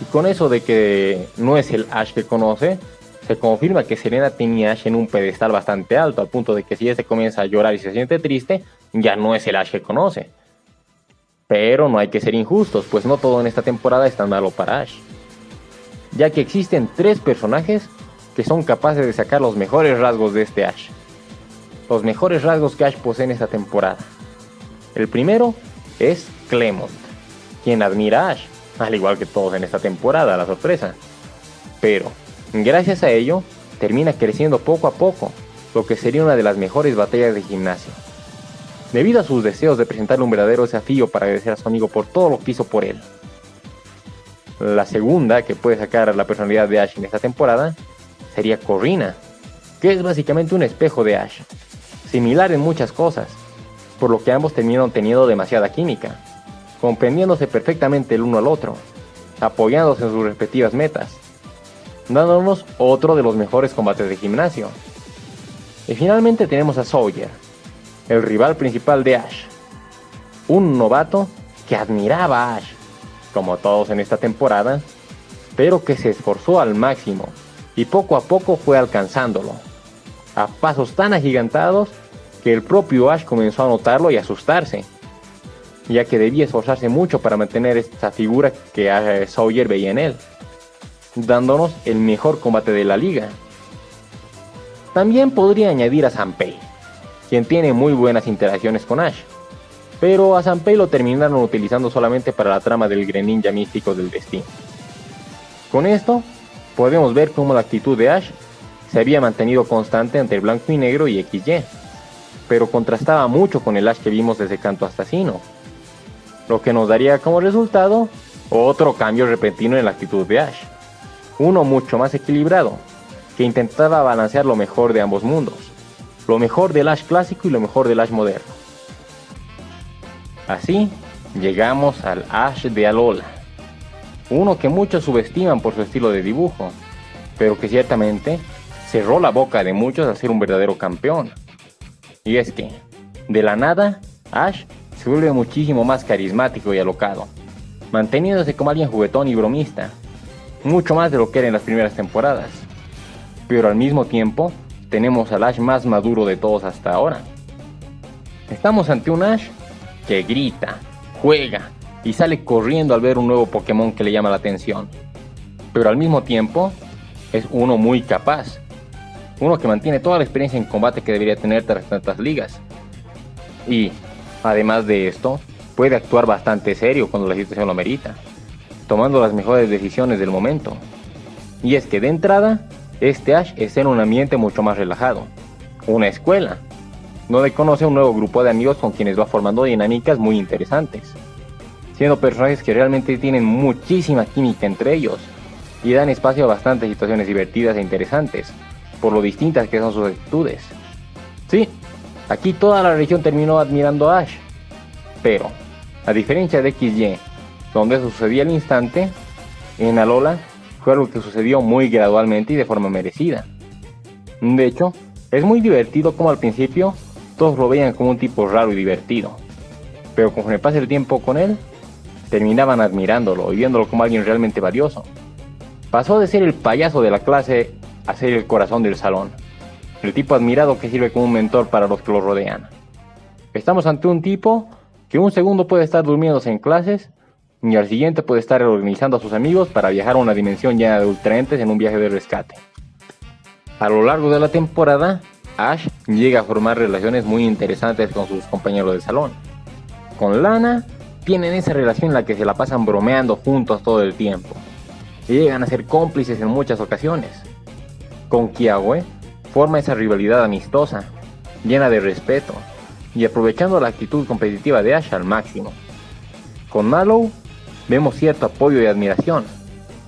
Speaker 1: Y con eso de que no es el Ash que conoce, se confirma que Serena tenía a Ash en un pedestal bastante alto, al punto de que si este comienza a llorar y se siente triste, ya no es el Ash que conoce. Pero no hay que ser injustos, pues no todo en esta temporada es tan malo para Ash, ya que existen 3 personajes que son capaces de sacar los mejores rasgos de este Ash. Los mejores rasgos que Ash posee en esta temporada. El primero es Clemont, quien admira a Ash, al igual que todos en esta temporada, la sorpresa. Pero, gracias a ello, termina creciendo poco a poco, lo que sería una de las mejores batallas de gimnasio. Debido a sus deseos de presentarle un verdadero desafío para agradecer a su amigo por todo lo que hizo por él. La segunda que puede sacar la personalidad de Ash en esta temporada sería Corrina, que es básicamente un espejo de Ash, similar en muchas cosas, por lo que ambos terminaron teniendo demasiada química, comprendiéndose perfectamente el uno al otro, apoyándose en sus respectivas metas, dándonos otro de los mejores combates de gimnasio. Y finalmente tenemos a Sawyer, el rival principal de Ash, un novato que admiraba a Ash, como todos en esta temporada, pero que se esforzó al máximo y poco a poco fue alcanzándolo, a pasos tan agigantados que el propio Ash comenzó a notarlo y asustarse, ya que debía esforzarse mucho para mantener esta figura que Sawyer veía en él, dándonos el mejor combate de la liga. También podría añadir a Sanpei, quien tiene muy buenas interacciones con Ash, pero a Sanpei lo terminaron utilizando solamente para la trama del Greninja místico del destino. Con esto, podemos ver cómo la actitud de Ash se había mantenido constante entre blanco y negro y XY, pero contrastaba mucho con el Ash que vimos desde Canto Assassino, lo que nos daría como resultado otro cambio repentino en la actitud de Ash, uno mucho más equilibrado, que intentaba balancear lo mejor de ambos mundos, lo mejor del Ash clásico y lo mejor del Ash moderno. Así, llegamos al Ash de Alola, uno que muchos subestiman por su estilo de dibujo, pero que ciertamente cerró la boca de muchos al ser un verdadero campeón. Y es que, de la nada, Ash se vuelve muchísimo más carismático y alocado, manteniéndose como alguien juguetón y bromista, mucho más de lo que era en las primeras temporadas. Pero al mismo tiempo, tenemos al Ash más maduro de todos hasta ahora. Estamos ante un Ash que grita, juega y sale corriendo al ver un nuevo Pokémon que le llama la atención. Pero al mismo tiempo, es uno muy capaz, uno que mantiene toda la experiencia en combate que debería tener tras tantas ligas. Y, además de esto, puede actuar bastante serio cuando la situación lo merita, tomando las mejores decisiones del momento. Y es que de entrada, este Ash está en un ambiente mucho más relajado, una escuela, donde conoce un nuevo grupo de amigos con quienes va formando dinámicas muy interesantes, siendo personajes que realmente tienen muchísima química entre ellos, y dan espacio a bastantes situaciones divertidas e interesantes, por lo distintas que son sus actitudes. Sí, aquí toda la región terminó admirando a Ash, pero, a diferencia de XY, donde eso sucedía al instante, en Alola fue algo que sucedió muy gradualmente y de forma merecida. De hecho, es muy divertido como al principio todos lo veían como un tipo raro y divertido, pero conforme pasa el tiempo con él, terminaban admirándolo y viéndolo como alguien realmente valioso. Pasó de ser el payaso de la clase a ser el corazón del salón, el tipo admirado que sirve como un mentor para los que lo rodean. Estamos ante un tipo que un segundo puede estar durmiéndose en clases y al siguiente puede estar organizando a sus amigos para viajar a una dimensión llena de ultraentes en un viaje de rescate. A lo largo de la temporada, Ash llega a formar relaciones muy interesantes con sus compañeros de salón. Con Lana, tienen esa relación en la que se la pasan bromeando juntos todo el tiempo, y llegan a ser cómplices en muchas ocasiones. Con Kiawe, forma esa rivalidad amistosa, llena de respeto, y aprovechando la actitud competitiva de Ash al máximo. Con Mallow, vemos cierto apoyo y admiración,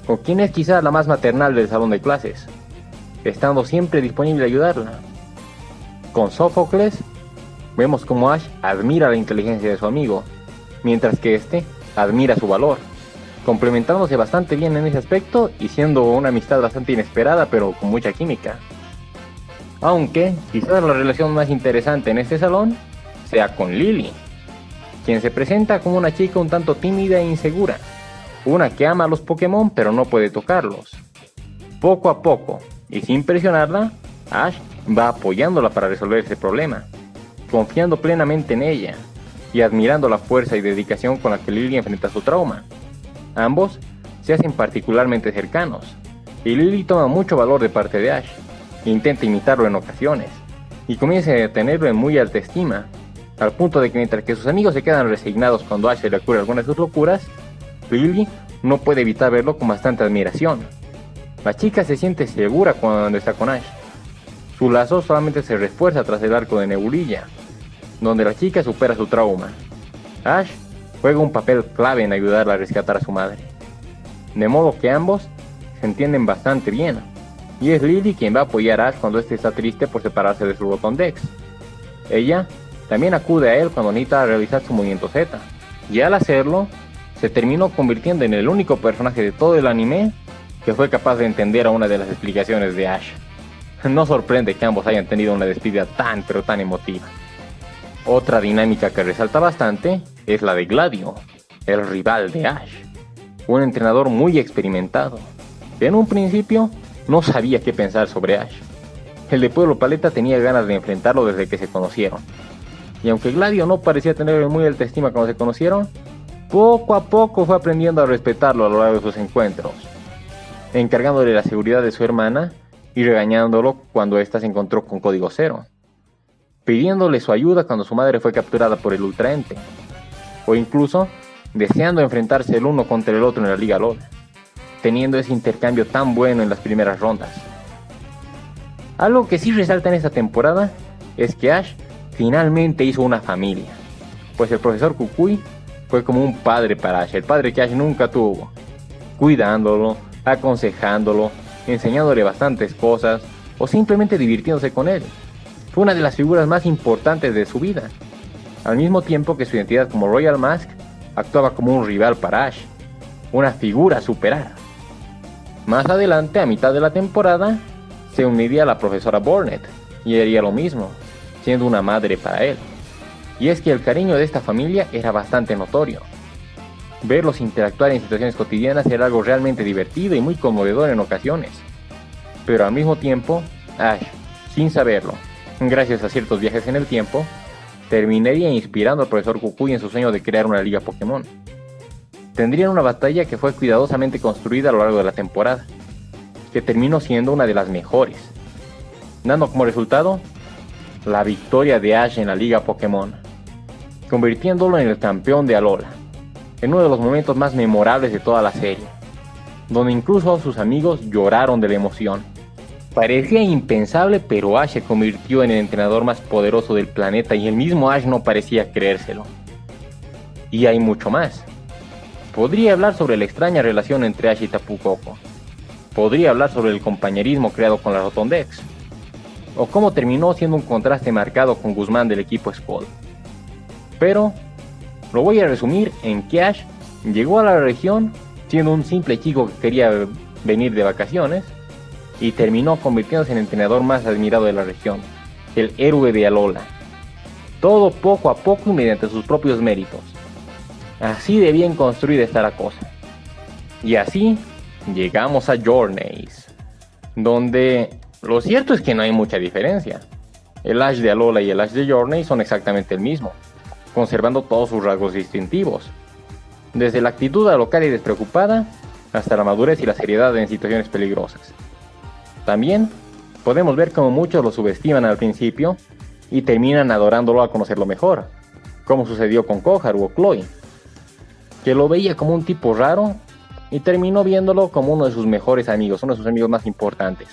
Speaker 1: con quien es quizás la más maternal del salón de clases, estando siempre disponible a ayudarla. Con Sophocles, vemos como Ash admira la inteligencia de su amigo, mientras que este admira su valor, complementándose bastante bien en ese aspecto y siendo una amistad bastante inesperada pero con mucha química. Aunque quizás la relación más interesante en este salón sea con Lily, quien se presenta como una chica un tanto tímida e insegura, una que ama a los Pokémon pero no puede tocarlos. Poco a poco, y sin presionarla, Ash va apoyándola para resolver ese problema, confiando plenamente en ella y admirando la fuerza y dedicación con la que Lily enfrenta su trauma. Ambos se hacen particularmente cercanos, y Lily toma mucho valor de parte de Ash, intenta imitarlo en ocasiones, y comienza a tenerlo en muy alta estima, al punto de que mientras que sus amigos se quedan resignados cuando Ash se le ocurre alguna de sus locuras, Lily no puede evitar verlo con bastante admiración. La chica se siente segura cuando está con Ash. Su lazo solamente se refuerza tras el arco de Nebulilla, donde la chica supera su trauma. Ash juega un papel clave en ayudarla a rescatar a su madre, de modo que ambos se entienden bastante bien, y es Lily quien va a apoyar a Ash cuando este está triste por separarse de su Rotom-Dex. Ella también acude a él cuando necesita realizar su movimiento Z, y al hacerlo, se terminó convirtiendo en el único personaje de todo el anime que fue capaz de entender a una de las explicaciones de Ash. No sorprende que ambos hayan tenido una despedida tan pero tan emotiva. Otra dinámica que resalta bastante es la de Gladio, el rival de Ash, un entrenador muy experimentado, que en un principio no sabía qué pensar sobre Ash. El de Pueblo Paleta tenía ganas de enfrentarlo desde que se conocieron, y aunque Gladio no parecía tener muy alta estima cuando se conocieron, poco a poco fue aprendiendo a respetarlo a lo largo de sus encuentros, encargándole la seguridad de su hermana y regañándolo cuando ésta se encontró con Código Cero, pidiéndole su ayuda cuando su madre fue capturada por el Ultraente, o incluso deseando enfrentarse el uno contra el otro en la Liga Alola, teniendo ese intercambio tan bueno en las primeras rondas. Algo que sí resalta en esta temporada es que Ash finalmente hizo una familia, pues el profesor Kukui fue como un padre para Ash, el padre que Ash nunca tuvo, cuidándolo, aconsejándolo, enseñándole bastantes cosas o simplemente divirtiéndose con él. Fue una de las figuras más importantes de su vida, al mismo tiempo que su identidad como Royal Mask actuaba como un rival para Ash, una figura a superar. Más adelante, a mitad de la temporada, se uniría a la profesora Burnett y haría lo mismo, siendo una madre para él. Y es que el cariño de esta familia era bastante notorio. Verlos interactuar en situaciones cotidianas era algo realmente divertido y muy conmovedor en ocasiones. Pero al mismo tiempo, Ash, sin saberlo, gracias a ciertos viajes en el tiempo, terminaría inspirando al profesor Kukui en su sueño de crear una liga Pokémon. Tendrían una batalla que fue cuidadosamente construida a lo largo de la temporada, que terminó siendo una de las mejores, dando como resultado la victoria de Ash en la liga Pokémon, convirtiéndolo en el campeón de Alola, en uno de los momentos más memorables de toda la serie, donde incluso sus amigos lloraron de la emoción. Parecía impensable, pero Ash se convirtió en el entrenador más poderoso del planeta y el mismo Ash no parecía creérselo. Y hay mucho más. Podría hablar sobre la extraña relación entre Ash y Tapu Koko. Podría hablar sobre el compañerismo creado con la Rotondex. O cómo terminó siendo un contraste marcado con Guzmán del equipo Skull. Pero lo voy a resumir en que Ash llegó a la región siendo un simple chico que quería venir de vacaciones y terminó convirtiéndose en el entrenador más admirado de la región, el héroe de Alola. Todo poco a poco y mediante sus propios méritos. Así de bien construida está la cosa. Y así llegamos a Journeys, donde lo cierto es que no hay mucha diferencia. El Ash de Alola y el Ash de Journeys son exactamente el mismo, conservando todos sus rasgos distintivos, desde la actitud alocada y despreocupada hasta la madurez y la seriedad en situaciones peligrosas. También podemos ver cómo muchos lo subestiman al principio y terminan adorándolo al conocerlo mejor, como sucedió con Koharu o Chloe, que lo veía como un tipo raro y terminó viéndolo como uno de sus mejores amigos, uno de sus amigos más importantes.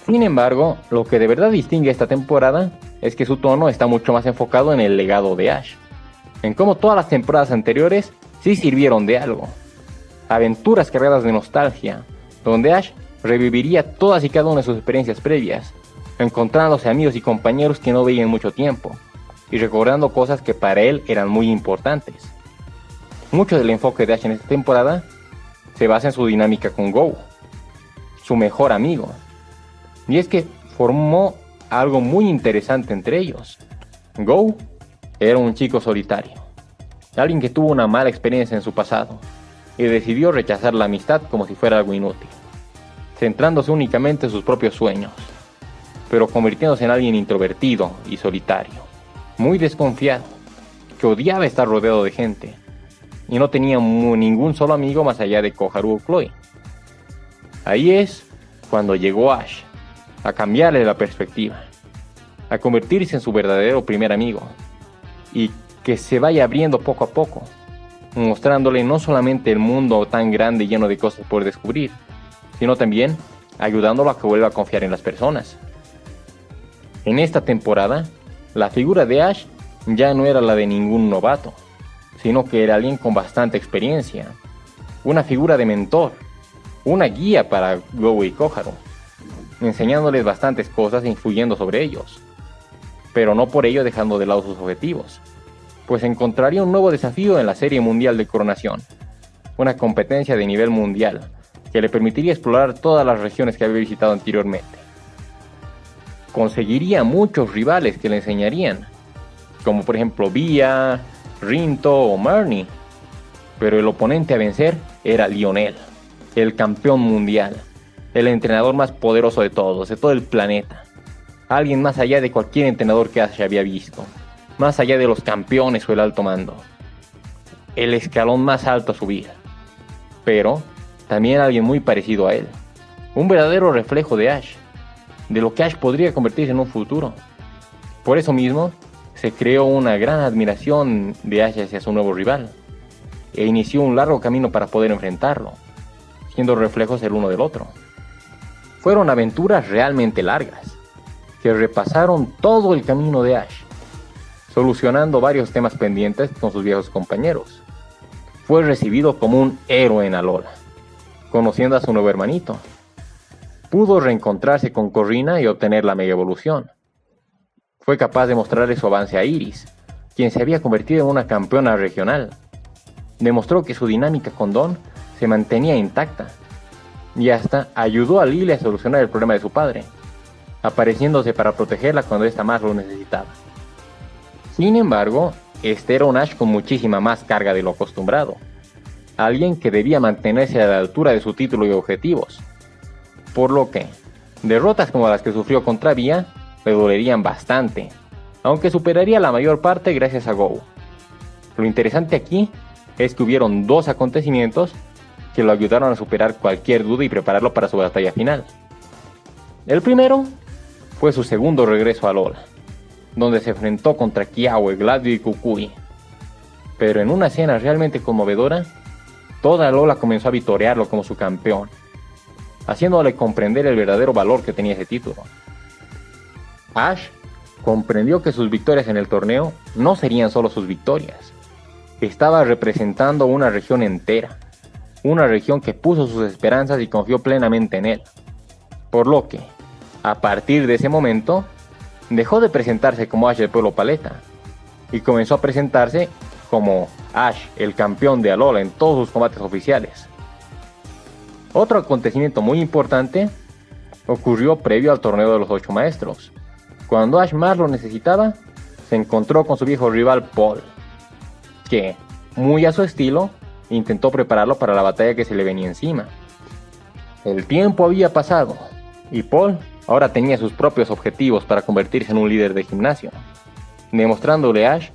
Speaker 1: Sin embargo, lo que de verdad distingue esta temporada es que su tono está mucho más enfocado en el legado de Ash, en cómo todas las temporadas anteriores sí sirvieron de algo. Aventuras cargadas de nostalgia, donde Ash reviviría todas y cada una de sus experiencias previas, encontrándose amigos y compañeros que no veía en mucho tiempo, y recordando cosas que para él eran muy importantes. Mucho del enfoque de Ash en esta temporada se basa en su dinámica con Go, su mejor amigo, y es que formó algo muy interesante entre ellos. Go era un chico solitario, alguien que tuvo una mala experiencia en su pasado, y decidió rechazar la amistad como si fuera algo inútil, centrándose únicamente en sus propios sueños, pero convirtiéndose en alguien introvertido y solitario, muy desconfiado, que odiaba estar rodeado de gente, y no tenía ningún solo amigo más allá de Koharu o Chloe. Ahí es cuando llegó Ash, a cambiarle la perspectiva, a convertirse en su verdadero primer amigo, y que se vaya abriendo poco a poco, mostrándole no solamente el mundo tan grande y lleno de cosas por descubrir, sino también ayudándolo a que vuelva a confiar en las personas. En esta temporada, la figura de Ash ya no era la de ningún novato, sino que era alguien con bastante experiencia, una figura de mentor, una guía para Go y Koharu, enseñándoles bastantes cosas e influyendo sobre ellos, pero no por ello dejando de lado sus objetivos, pues encontraría un nuevo desafío en la Serie Mundial de Coronación, una competencia de nivel mundial que le permitiría explorar todas las regiones que había visitado anteriormente. Conseguiría muchos rivales que le enseñarían, como por ejemplo Via, Rinto o Marnie, pero el oponente a vencer era Lionel, el campeón mundial, el entrenador más poderoso de todos, de todo el planeta, alguien más allá de cualquier entrenador que Ash había visto, más allá de los campeones o el alto mando, el escalón más alto a subir, pero también alguien muy parecido a él, un verdadero reflejo de Ash, de lo que Ash podría convertirse en un futuro. Por eso mismo, se creó una gran admiración de Ash hacia su nuevo rival, e inició un largo camino para poder enfrentarlo, siendo reflejos el uno del otro. Fueron aventuras realmente largas, que repasaron todo el camino de Ash, solucionando varios temas pendientes con sus viejos compañeros. Fue recibido como un héroe en Alola, conociendo a su nuevo hermanito. Pudo reencontrarse con Corrina y obtener la Mega Evolución. Fue capaz de mostrarle su avance a Iris, quien se había convertido en una campeona regional. Demostró que su dinámica con Dawn se mantenía intacta, y hasta ayudó a Lily a solucionar el problema de su padre, apareciéndose para protegerla cuando ésta más lo necesitaba. Sin embargo, este era un Ash con muchísima más carga de lo acostumbrado, alguien que debía mantenerse a la altura de su título y objetivos, por lo que derrotas como las que sufrió contra Vía le dolerían bastante, aunque superaría la mayor parte gracias a Go. Lo interesante aquí es que hubieron dos acontecimientos que lo ayudaron a superar cualquier duda y prepararlo para su batalla final. El primero fue su segundo regreso a Alola, donde se enfrentó contra Kiawe, Gladio y Kukui. Pero en una escena realmente conmovedora, toda Alola comenzó a vitorearlo como su campeón, haciéndole comprender el verdadero valor que tenía ese título. Ash comprendió que sus victorias en el torneo no serían solo sus victorias. Estaba representando una región entera, una región que puso sus esperanzas y confió plenamente en él. Por lo que, a partir de ese momento, dejó de presentarse como Ash del pueblo paleta y comenzó a presentarse como Ash, el campeón de Alola en todos sus combates oficiales. Otro acontecimiento muy importante ocurrió previo al torneo de los 8 maestros. Cuando Ash más lo necesitaba, se encontró con su viejo rival Paul, que, muy a su estilo, intentó prepararlo para la batalla que se le venía encima. El tiempo había pasado, y Paul ahora tenía sus propios objetivos para convertirse en un líder de gimnasio, demostrándole a Ash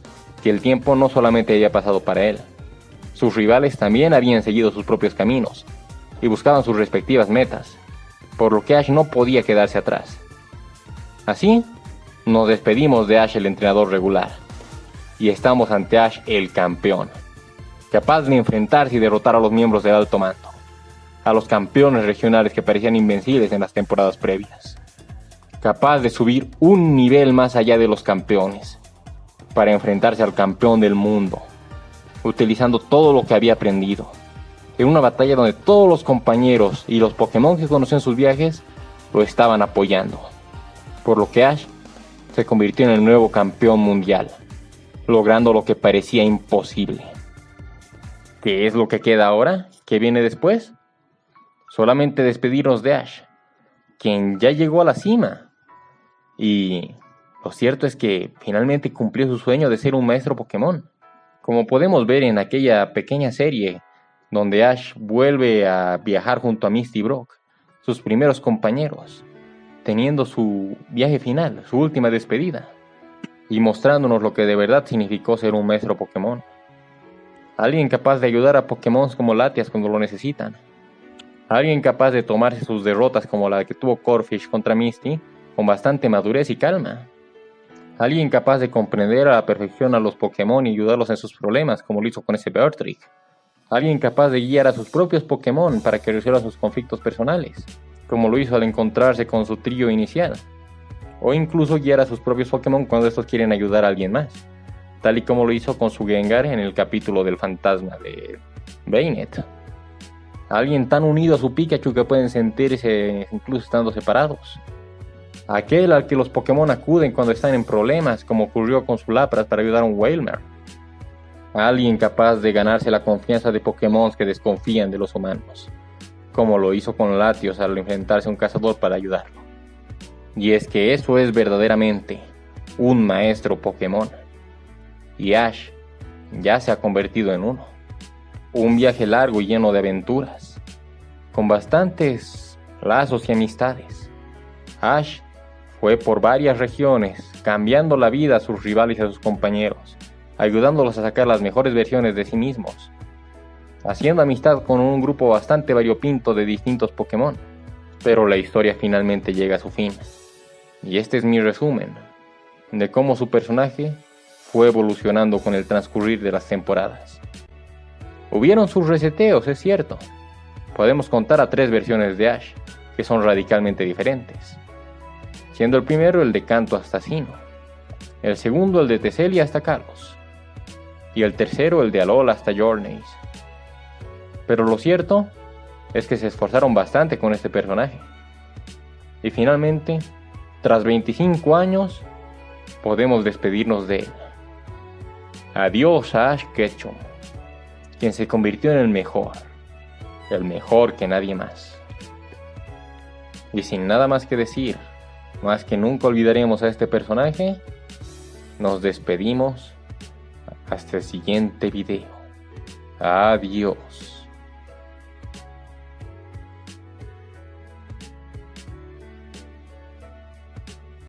Speaker 1: que el tiempo no solamente había pasado para él. Sus rivales también habían seguido sus propios caminos, y buscaban sus respectivas metas, por lo que Ash no podía quedarse atrás. Así, nos despedimos de Ash el entrenador regular, y estamos ante Ash el campeón, capaz de enfrentarse y derrotar a los miembros del alto mando, a los campeones regionales que parecían invencibles en las temporadas previas, capaz de subir un nivel más allá de los campeones, para enfrentarse al campeón del mundo, utilizando todo lo que había aprendido, en una batalla donde todos los compañeros y los Pokémon que conoció en sus viajes lo estaban apoyando, por lo que Ash se convirtió en el nuevo campeón mundial, logrando lo que parecía imposible. ¿Qué es lo que queda ahora? ¿Qué viene después? Solamente despedirnos de Ash, quien ya llegó a la cima. Y lo cierto es que finalmente cumplió su sueño de ser un maestro Pokémon. Como podemos ver en aquella pequeña serie donde Ash vuelve a viajar junto a Misty y Brock, sus primeros compañeros, teniendo su viaje final, su última despedida, y mostrándonos lo que de verdad significó ser un maestro Pokémon. Alguien capaz de ayudar a Pokémon como Latias cuando lo necesitan. Alguien capaz de tomarse sus derrotas como la que tuvo Corphish contra Misty con bastante madurez y calma. Alguien capaz de comprender a la perfección a los Pokémon y ayudarlos en sus problemas como lo hizo con ese Beartrick. Alguien capaz de guiar a sus propios Pokémon para que resuelvan sus conflictos personales, como lo hizo al encontrarse con su trío inicial. O incluso guiar a sus propios Pokémon cuando estos quieren ayudar a alguien más, tal y como lo hizo con su Gengar en el capítulo del fantasma de Bainet. Alguien tan unido a su Pikachu que pueden sentirse incluso estando separados. Aquel al que los Pokémon acuden cuando están en problemas, como ocurrió con su Lapras para ayudar a un Wailmer. Alguien capaz de ganarse la confianza de Pokémon que desconfían de los humanos, como lo hizo con Latios al enfrentarse a un cazador para ayudarlo. Y es que eso es verdaderamente un maestro Pokémon. Y Ash ya se ha convertido en uno. Un viaje largo y lleno de aventuras, con bastantes lazos y amistades. Ash fue por varias regiones, cambiando la vida a sus rivales y a sus compañeros, ayudándolos a sacar las mejores versiones de sí mismos, haciendo amistad con un grupo bastante variopinto de distintos Pokémon. Pero la historia finalmente llega a su fin. Y este es mi resumen de cómo su personaje fue evolucionando con el transcurrir de las temporadas. Hubieron sus reseteos, es cierto. Podemos contar a 3 versiones de Ash, que son radicalmente diferentes, siendo el primero el de Kanto Assassino, el segundo el de Teselia hasta Kalos, y el tercero el de Alola hasta Journeys. Pero lo cierto es que se esforzaron bastante con este personaje. Y finalmente, tras 25 años, podemos despedirnos de él. Adiós a Ash Ketchum, quien se convirtió en el mejor que nadie más. Y sin nada más que decir, más que nunca olvidaremos a este personaje, nos despedimos hasta el siguiente video. Adiós.